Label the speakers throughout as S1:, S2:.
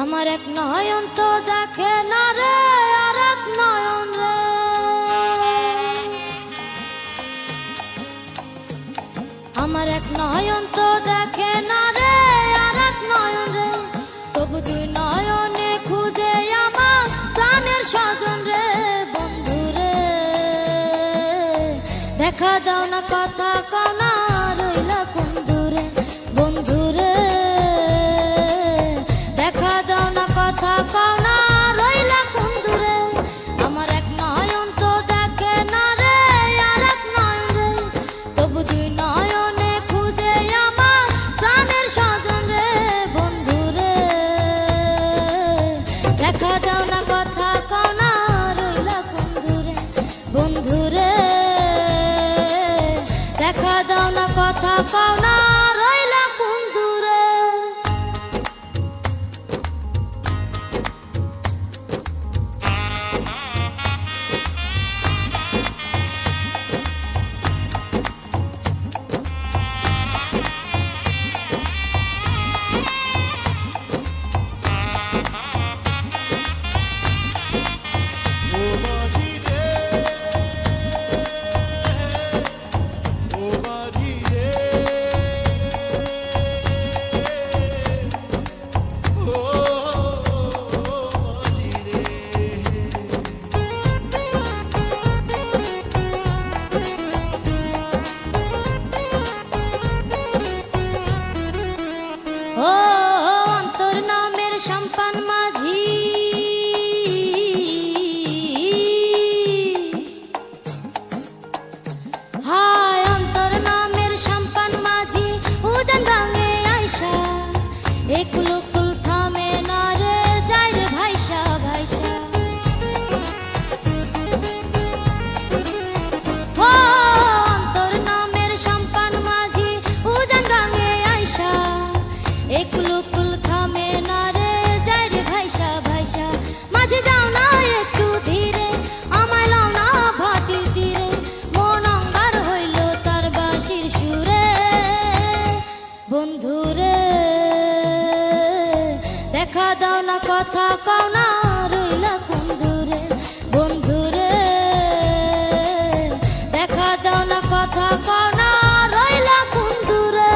S1: আমার এক নয়ন তো দেখে না রে, আর এক নয়ন রে। আমার এক নয়ন তো দেখে না রে, আর এক নয়ন রে। তবু দুই নয়নে খুঁজে আমার প্রাণের স্বজন রে। বন্ধু রে দেখা দাও না, কথা কও না, রইলা কোন দূরে। বন্ধু রে দেখা দাও না, কথা কও না, রইলা কোন দূরে। আমার এক নয়ন তো দেখে না রে, আর এক নয়ন রে। তবু দুই নয়নে খুঁজে আমার প্রাণের স্বজন রে। বন্ধু রে দেখা দাও না, কথা কও না, রইলা কোন দূরে। বন্ধু রে দেখা দাও না, কথা কও না, রইলা কোন দূরে। একুলকুল থামে না রে, যাই রে ভাইসা ভাইসা। ও অন্তর নামের সম্পান মাঝি উজান গাঙ্গে আইসা। একুলকুল থামে না রে, যাই রে ভাইসা ভাইসা। মাঝি যাও না একটু ধীরে, আমায় লাও না ভাটির তীরে। মন অঙ্গার হইল তার বাঁশির সুরে। বন্ধু রে দেখা দাও না, কথা কও না, রইলা কোন দূরে। বন্ধু রে দেখা দাও না, কথা কও না, রইলা কোন দূরে।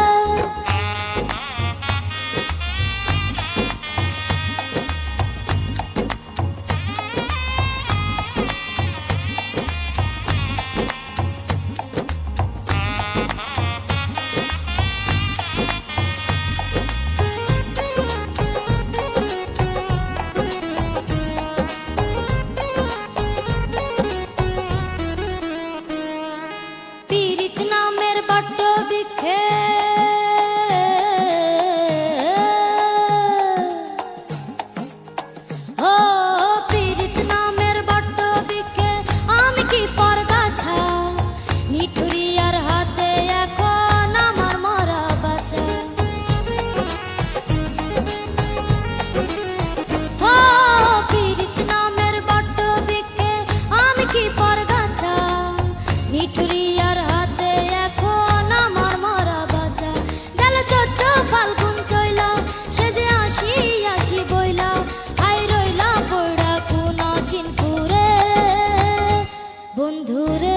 S1: বন্ধু রে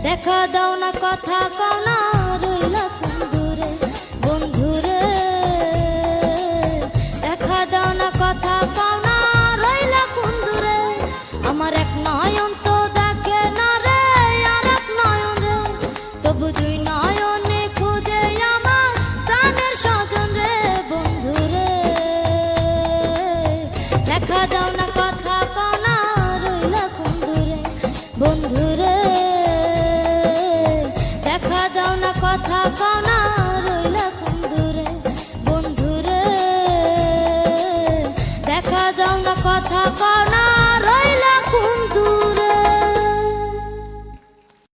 S1: দেখা দাও না, কথা কও না, রইলা কোন দূরে। বন্ধু রে দেখা দাও না, কথা কও না, রইলা কোন দূরে। আমার এক নয়ন তো দেখে না রে, আর এক নয়ন রে। তবু দুই নয়নে খুঁজে আমার প্রাণের স্বজন রে। বন্ধু রে দেখা দাও না, কথা কও না, রইলা কোন দূরে। বন্ধু রে দেখা দাও না, কথা কও না, রইলা কোন দূরে। বন্ধু রে দেখা দাও না, কথা কও